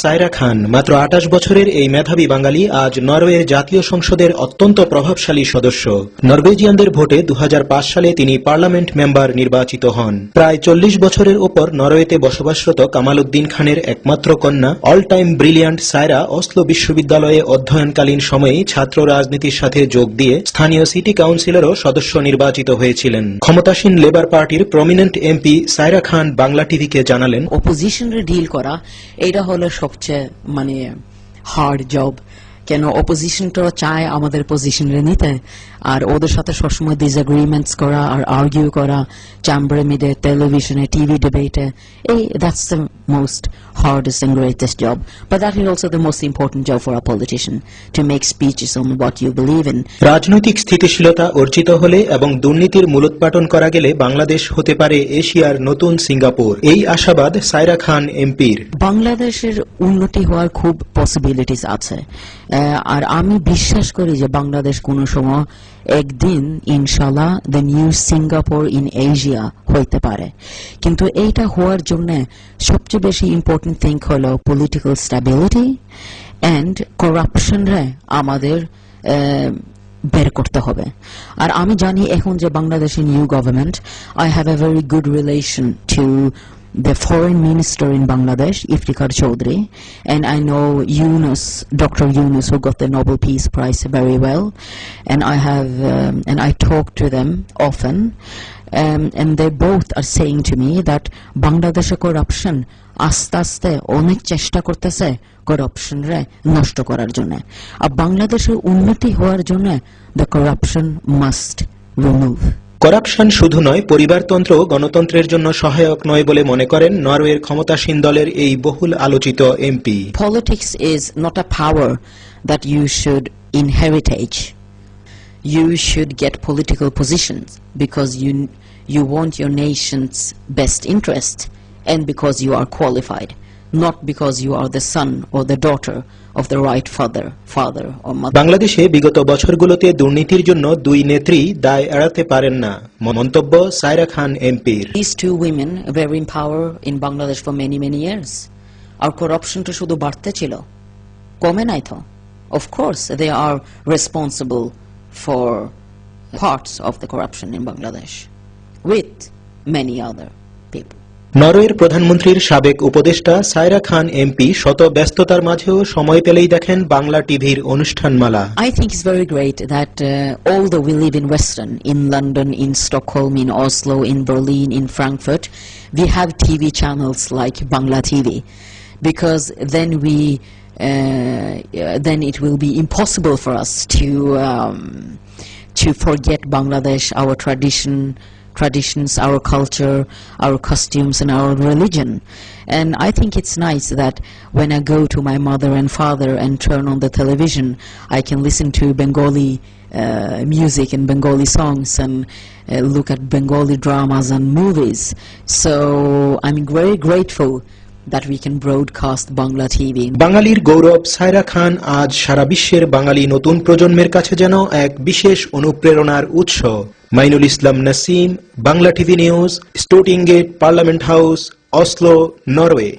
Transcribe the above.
সায়রা খান মাত্র ২৮ বছরের এই মেধাবী বাঙালি আজ নরওয়ের জাতীয় সংসদের অত্যন্ত প্রভাবশালী সদস্য। নরওয়েজিয়ানদের ভোটে ২০০৫ সালে তিনি পার্লামেন্ট মেম্বার নির্বাচিত হন। প্রায় ৪০ বছরের ওপর নরওয়েতে বসবাসরত কামাল উদ্দিন খানের একমাত্র কন্যা all time brilliant Saira Oslo বিশ্ববিদ্যালয়ে অধ্যয়নকালীন সময়েই ছাত্র রাজনীতির সাথে যোগ দিয়ে স্থানীয় সিটি কাউন্সিলেরও সদস্য নির্বাচিত হয়েছিলেন। ক্ষমতাসীন লেবার পার্টির প্রমিনেন্ট এমপি সায়রা খান বাংলা টিভিকে জানালেন, অপোজিশনের ডিল করা এটা হলো সবচেয়ে হার্ড জব। কেন অপোজিশনটা চায় আমাদের পজিশনে নিতে, আর ওদের সাথে সবসময় ডিসএগ্রিমেন্টস করা আর আর্গিউ করা চেম্বারে মিডে, টেলিভিশনে, TV ডিবেটে, that's the most hardest and greatest job, but that is also the most important job for a politician, to make speeches on what you believe in. রাজনৈতিক স্থিতিশীলতা অর্জিত হলে এবং দুর্নীতির মূলোৎপাটন করা গেলে বাংলাদেশ হতে পারে এশিয়ার নতুন সিঙ্গাপুর, এই আশাবাদ সায়রা খান এমপির। বাংলাদেশের উন্নতি হওয়ার খুব পসিবিলিটিস আছে, আর আমি বিশ্বাস করি যে বাংলাদেশ কোনো সময় একদিন ইনশাল্লাহ the new Singapore in Asia হইতে পারে। কিন্তু এইটা হওয়ার জন্য সবচেয়ে বেশি ইম্পর্টেন্ট থিং হলো পলিটিক্যাল স্টেবিলিটি অ্যান্ড করাপশনরে আমাদের বের করতে হবে। আর আমি জানি এখন যে বাংলাদেশের new government, I have a very good relation to the foreign minister in Bangladesh, Iftikhar Chaudhry, and I know Dr. Yunus, who got the Nobel Peace Prize, very well, and I talk to them often, and they both are saying to me that Bangladesh corruption আস্তে আস্তে অনেক চেষ্টা করতেছে corruption রে নষ্ট করার জন্য, আর বাংলাদেশের উন্নতি হওয়ার জন্য the corruption must remove. Corruption শুধু নয়, পরিবারতন্ত্র গণতন্ত্রের জন্য সহায়ক নয় বলে মনে করেন নরওয়ের ক্ষমতাসীন দলের এই বহুল আলোচিত MP. Politics is not a power that you should inherit. You should get political positions because you want your nation's best interest and because you are qualified, not because you are the son or the daughter of the right father or mother. বাংলাদেশে বিগত বছরগুলোতে দুর্নীতির জন্য দুই নেত্রী দায় এড়াতে পারেন না, মন্তব্য সায়রা খান এমপির। These two women were in power in Bangladesh for many years. Our corruption to শুধু বাড়তে ছিল, কমে নাই তো। Of course they are responsible for parts of the corruption in Bangladesh with many other people. নরওয়ের প্রধানমন্ত্রীর সাবেক উপদেষ্টা সায়রা খান এমপি শত ব্যস্ততার মাঝেও সময় পেলেই দেখেন বাংলা টিভির অনুষ্ঠানমালা। I think it's very great that although we live in Western, in London, in Stockholm, in Oslo, in Berlin, in Frankfurt, we have TV channels like Bangla TV, because then it will be impossible for us to forget Bangladesh, our traditions, our culture, our costumes, and our religion. And I think it's nice that when I go to my mother and father and turn on the television, I can listen to Bengali music and Bengali songs and look at Bengali dramas and movies. So I'm very grateful that we can broadcast Bangla TV. বাঙালির গৌরব সায়রা খান আজ সারা বিশ্বের বাঙালি নতুন প্রজন্মের কাছে যেন এক বিশেষ অনুপ্রেরণার উৎস। Mainul Islam Nasim, Bangla TV news, Stortinget, parliament house, Oslo, Norway.